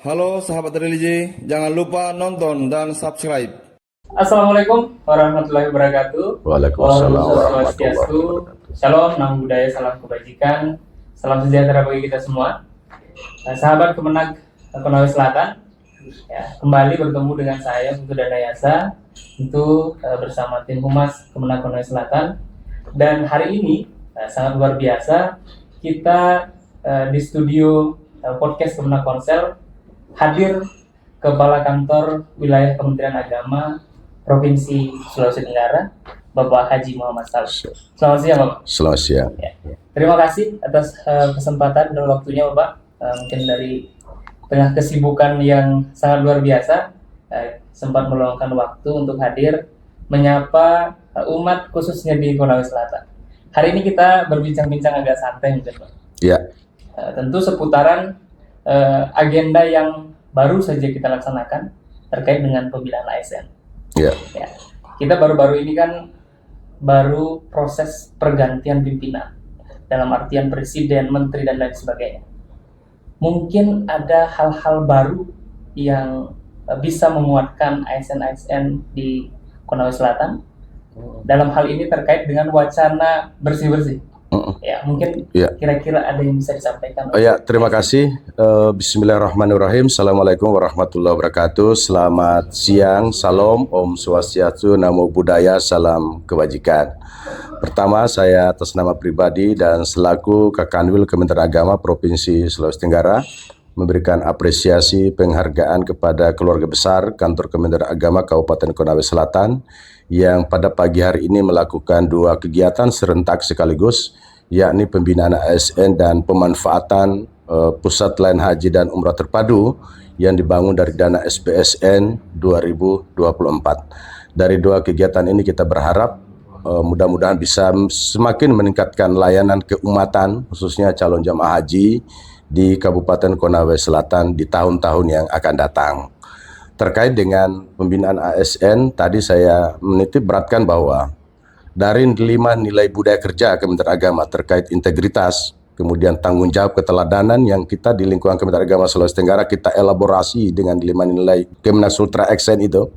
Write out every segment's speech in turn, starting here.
Halo sahabat religi, jangan lupa nonton dan subscribe. Assalamualaikum warahmatullahi wabarakatuh. Waalaikumsalam Om warahmatullahi Swastiastu. wabarakatuh. Shalom, nama budaya, salam kebajikan, salam sejahtera bagi kita semua. Sahabat Kemenag Konawe Selatan, ya, kembali bertemu dengan saya Putu Danayasa, tentu bersama tim Humas Kemenag Konawe Selatan. Dan hari ini sangat luar biasa, kita di studio podcast Kemenag Konsel hadir Kepala Kantor Wilayah Kementerian Agama Provinsi Sulawesi Tenggara, Bapak Haji Muhammad Saleh. Selamat siang, Bapak. Selamat siang. Ya. Terima kasih atas kesempatan dan waktunya, Bapak. Mungkin dari tengah kesibukan yang sangat luar biasa, sempat meluangkan waktu untuk hadir menyapa umat khususnya di Konawe Selatan. Hari ini kita berbincang-bincang agak santai, mungkin, Pak. Ya. Tentu seputaran agenda yang baru saja kita laksanakan terkait dengan pembinaan ASN. Ya. Ya. Kita baru-baru ini kan baru proses pergantian pimpinan dalam artian presiden, menteri dan lain sebagainya. Mungkin ada hal-hal baru yang bisa menguatkan ASN-ASN di Konawe Selatan. Dalam hal ini terkait dengan wacana bersih-bersih. Ya, mungkin kira-kira ada yang bisa disampaikan. Ya, terima kasih. Bismillahirrahmanirrahim. Assalamualaikum warahmatullahi wabarakatuh. Selamat siang, salam, Om Swastiastu, Namo Buddhaya, salam kebajikan. Pertama, saya atas nama pribadi dan selaku Kakanwil Kementerian Agama Provinsi Sulawesi Tenggara memberikan apresiasi penghargaan kepada keluarga besar Kantor Kementerian Agama Kabupaten Konawe Selatan yang pada pagi hari ini melakukan dua kegiatan serentak sekaligus, yakni pembinaan ASN dan pemanfaatan pusat layanan haji dan umrah terpadu yang dibangun dari dana SPSN 2024. Dari dua kegiatan ini kita berharap mudah-mudahan bisa semakin meningkatkan layanan keumatan khususnya calon jamaah haji di Kabupaten Konawe Selatan di tahun-tahun yang akan datang. Terkait dengan pembinaan ASN, tadi saya menitip beratkan bahwa dari 5 nilai budaya kerja Kementerian Agama terkait integritas, kemudian tanggung jawab keteladanan yang kita di lingkungan Kementerian Agama Sulawesi Tenggara kita elaborasi dengan 5 nilai Kemenak Sultra Aksen itu,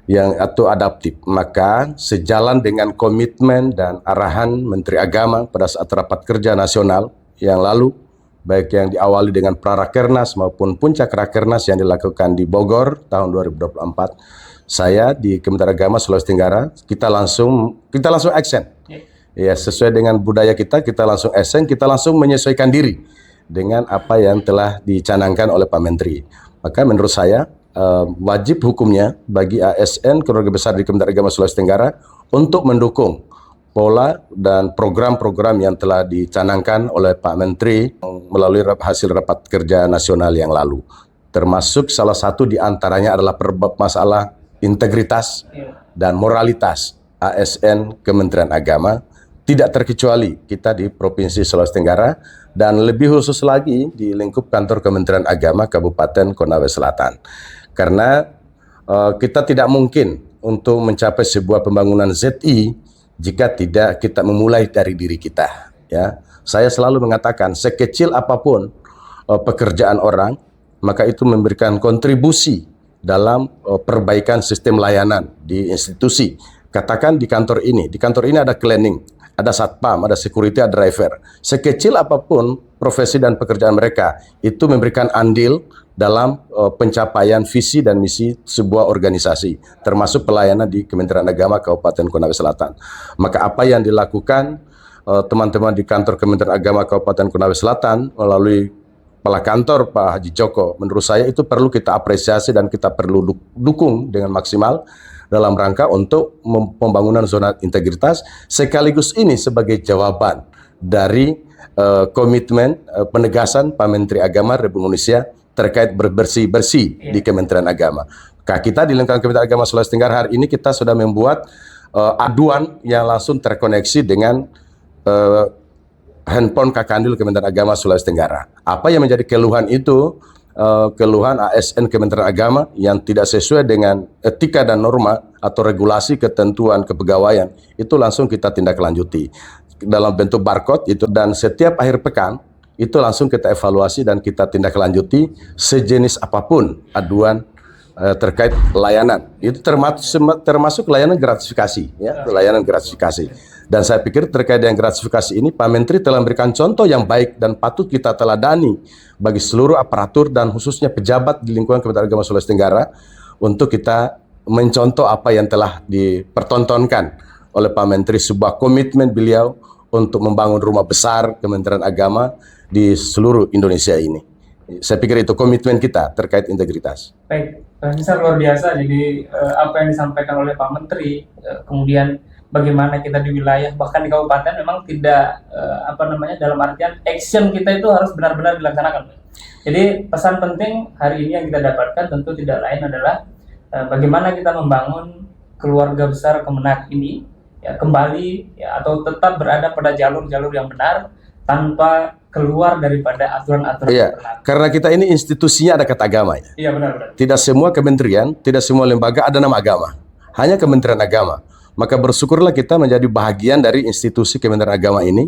yang atau adaptif, maka sejalan dengan komitmen dan arahan Menteri Agama pada saat rapat kerja nasional yang lalu, baik yang diawali dengan Prarakernas maupun Puncak Rakernas yang dilakukan di Bogor tahun 2024, saya di Kementerian Agama Sulawesi Tenggara kita langsung aksen, ya sesuai dengan budaya kita langsung aksen, kita langsung menyesuaikan diri dengan apa yang telah dicanangkan oleh Pak Menteri. Maka menurut saya wajib hukumnya bagi ASN keluarga besar di Kementerian Agama Sulawesi Tenggara untuk mendukung pola dan program-program yang telah dicanangkan oleh Pak Menteri melalui hasil rapat kerja nasional yang lalu. Termasuk salah satu di antaranya adalah perbab masalah integritas dan moralitas ASN Kementerian Agama, tidak terkecuali kita di Provinsi Sulawesi Tenggara dan lebih khusus lagi di lingkup kantor Kementerian Agama Kabupaten Konawe Selatan. Karena kita tidak mungkin untuk mencapai sebuah pembangunan ZI jika tidak kita memulai dari diri kita. Ya, saya selalu mengatakan sekecil apapun pekerjaan orang, maka itu memberikan kontribusi dalam perbaikan sistem layanan di institusi. Katakan di kantor ini ada cleaning, ada satpam, ada security, ada driver. Sekecil apapun profesi dan pekerjaan mereka, itu memberikan andil dalam pencapaian visi dan misi sebuah organisasi, termasuk pelayanan di Kementerian Agama Kabupaten Konawe Selatan. Maka apa yang dilakukan teman-teman di kantor Kementerian Agama Kabupaten Konawe Selatan melalui Kepala Kantor Pak Haji Joko, menurut saya itu perlu kita apresiasi dan kita perlu dukung dengan maksimal dalam rangka untuk pembangunan zona integritas, sekaligus ini sebagai jawaban dari komitmen penegasan Pak Menteri Agama Republik Indonesia terkait bersih-bersih di Kementerian Agama. Kita di lingkungan Kementerian Agama Sulawesi Tenggara hari ini kita sudah membuat aduan yang langsung terkoneksi dengan handphone Kakanwil Kementerian Agama Sulawesi Tenggara. Apa yang menjadi keluhan itu? Keluhan ASN Kementerian Agama yang tidak sesuai dengan etika dan norma atau regulasi ketentuan kepegawaian, itu langsung kita tindak lanjuti dalam bentuk barcode itu, dan setiap akhir pekan itu langsung kita evaluasi dan kita tindak lanjuti sejenis apapun aduan terkait layanan. Itu termasuk layanan gratifikasi, ya, layanan gratifikasi. Dan saya pikir terkait dengan gratifikasi ini, Pak Menteri telah memberikan contoh yang baik dan patut kita teladani bagi seluruh aparatur dan khususnya pejabat di lingkungan Kementerian Agama Sulawesi Tenggara untuk kita mencontoh apa yang telah dipertontonkan oleh Pak Menteri, sebuah komitmen beliau untuk membangun rumah besar Kementerian Agama di seluruh Indonesia ini. Saya pikir itu komitmen kita terkait integritas. Baik, misal luar biasa. Jadi apa yang disampaikan oleh Pak Menteri, kemudian bagaimana kita di wilayah bahkan di kabupaten memang tidak dalam artian action kita itu harus benar-benar dilaksanakan. Jadi pesan penting hari ini yang kita dapatkan tentu tidak lain adalah bagaimana kita membangun keluarga besar Kemenak ini ya kembali ya, atau tetap berada pada jalur-jalur yang benar tanpa keluar daripada aturan-aturan yang berlaku. Karena kita ini institusinya ada kata agama. Iya, benar-benar. Tidak semua kementerian, tidak semua lembaga ada nama agama. Hanya Kementerian Agama. Maka bersyukurlah kita menjadi bahagian dari institusi Kementerian Agama ini.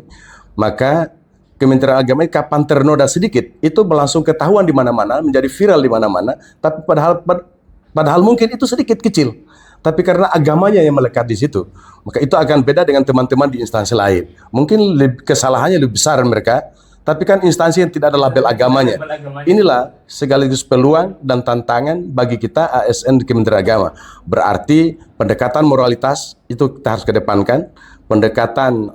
Maka Kementerian Agama ini kapan ternoda sedikit, itu langsung ketahuan di mana-mana, menjadi viral di mana-mana. Tapi padahal mungkin itu sedikit kecil. Tapi karena agamanya yang melekat di situ, maka itu akan beda dengan teman-teman di instansi lain. Mungkin kesalahannya lebih besar mereka, tapi kan instansi yang tidak ada label agamanya. Inilah sekaligus peluang dan tantangan bagi kita ASN di Kementerian Agama. Berarti pendekatan moralitas itu kita harus kedepankan, pendekatan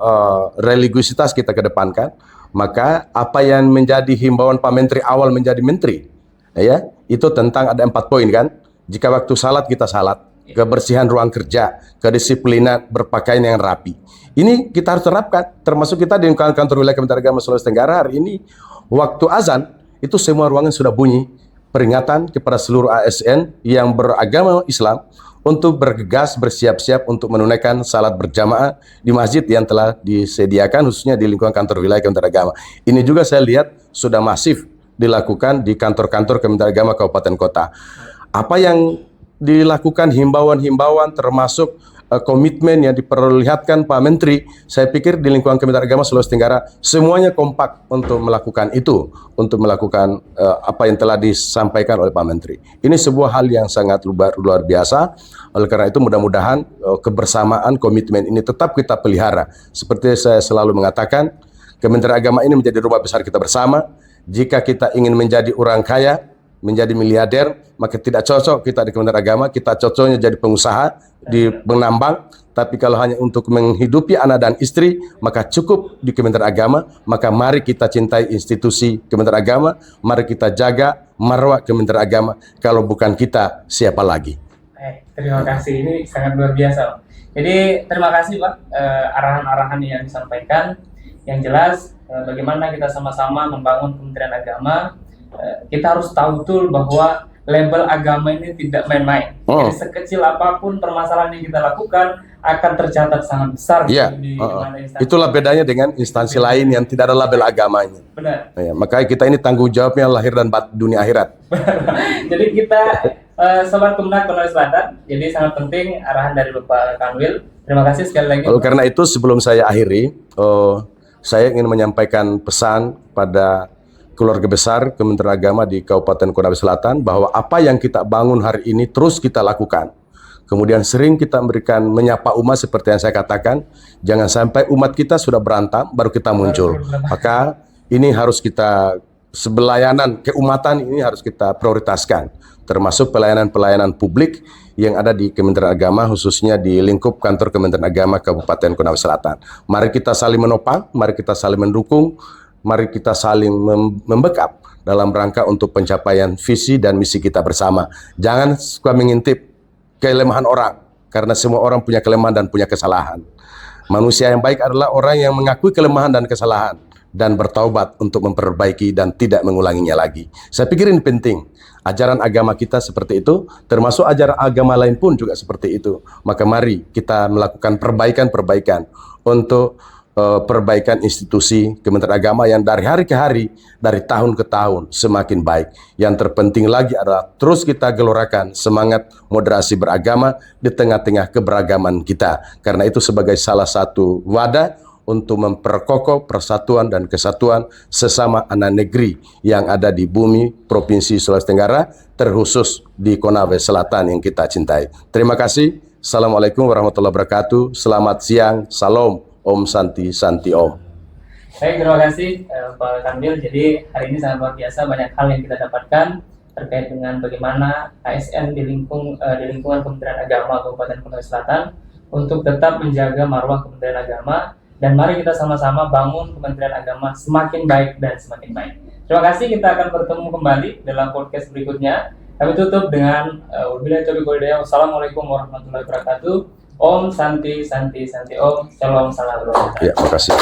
religiusitas kita kedepankan. Maka apa yang menjadi himbauan Pak Menteri awal menjadi menteri, ya itu tentang ada 4 poin kan. Jika waktu salat kita salat, kebersihan ruang kerja, kedisiplinan berpakaian yang rapi. Ini kita harus terapkan, termasuk kita di kantor wilayah Kementerian Agama Sulawesi Tenggara hari ini, waktu azan, itu semua ruangan sudah bunyi, peringatan kepada seluruh ASN yang beragama Islam, untuk bergegas, bersiap-siap untuk menunaikan salat berjamaah di masjid yang telah disediakan, khususnya di lingkungan kantor wilayah Kementerian Agama. Ini juga saya lihat sudah masif dilakukan di kantor-kantor Kementerian Agama Kabupaten Kota. Apa yang dilakukan himbauan-himbauan termasuk komitmen yang diperlihatkan Pak Menteri, saya pikir di lingkungan Kementerian Agama Sulawesi Tenggara semuanya kompak untuk melakukan itu, untuk melakukan apa yang telah disampaikan oleh Pak Menteri. Ini sebuah hal yang sangat luar biasa. Oleh karena itu mudah-mudahan kebersamaan komitmen ini tetap kita pelihara. Seperti saya selalu mengatakan, Kementerian Agama ini menjadi rumah besar kita bersama. Jika kita ingin menjadi orang kaya, menjadi miliarder, maka tidak cocok kita di Kementerian Agama. Kita cocoknya jadi pengusaha di penambang. Tapi kalau hanya untuk menghidupi anak dan istri, maka cukup di Kementerian Agama. Maka mari kita cintai institusi Kementerian Agama, mari kita jaga marwah Kementerian Agama. Kalau bukan kita, siapa lagi? Terima kasih, ini sangat luar biasa. Jadi terima kasih Pak arahan-arahan yang disampaikan. Yang jelas bagaimana kita sama-sama membangun Kementerian Agama. Kita harus tahu betul bahwa label agama ini tidak main-main. Jadi sekecil apapun permasalahan yang kita lakukan akan tercatat sangat besar di mana instansi. Itulah bedanya dengan instansi lain yang tidak ada label agamanya. Benar. Ya, makanya kita ini tanggung jawabnya lahir dan dunia akhirat. Jadi kita Sobat Kemenak Konawe Selatan, jadi sangat penting arahan dari Bapak Kanwil. Terima kasih sekali lagi. Karena itu sebelum saya akhiri, saya ingin menyampaikan pesan pada keluarga besar Kementerian Agama di Kabupaten Konawe Selatan bahwa apa yang kita bangun hari ini terus kita lakukan. Kemudian sering kita memberikan menyapa umat seperti yang saya katakan, jangan sampai umat kita sudah berantam baru kita muncul. Maka ini harus kita sebelayanan keumatan ini harus kita prioritaskan, termasuk pelayanan-pelayanan publik yang ada di Kementerian Agama, khususnya di lingkup kantor Kementerian Agama Kabupaten Konawe Selatan. Mari kita saling menopang, mari kita saling mendukung, mari kita saling membackup dalam rangka untuk pencapaian visi dan misi kita bersama. Jangan suka mengintip kelemahan orang, karena semua orang punya kelemahan dan punya kesalahan. Manusia yang baik adalah orang yang mengakui kelemahan dan kesalahan dan bertaubat untuk memperbaiki dan tidak mengulanginya lagi. Saya pikir ini penting. Ajaran agama kita seperti itu, termasuk ajaran agama lain pun juga seperti itu. Maka mari kita melakukan perbaikan-perbaikan untuk perbaikan institusi Kementerian Agama yang dari hari ke hari, dari tahun ke tahun semakin baik. Yang terpenting lagi adalah terus kita gelorakan semangat moderasi beragama di tengah-tengah keberagaman kita. Karena itu sebagai salah satu wadah untuk memperkokoh persatuan dan kesatuan sesama anak negeri yang ada di bumi Provinsi Sulawesi Tenggara, terkhusus di Konawe Selatan yang kita cintai. Terima kasih. Assalamualaikum warahmatullahi wabarakatuh. Selamat siang. Salam. Om Santi Santi Om. Baik, terima kasih Pak Kamil. Jadi hari ini sangat luar biasa, banyak hal yang kita dapatkan terkait dengan bagaimana ASN di lingkungan Kementerian Agama Kabupaten Konawe Selatan untuk tetap menjaga marwah Kementerian Agama, dan mari kita sama-sama bangun Kementerian Agama semakin baik dan semakin baik. Terima kasih, kita akan bertemu kembali dalam podcast berikutnya. Kami tutup dengan wassalamualaikum warahmatullahi wabarakatuh. Om Santi Santi Santi Om. Shalom, salam. Ya, terima kasih.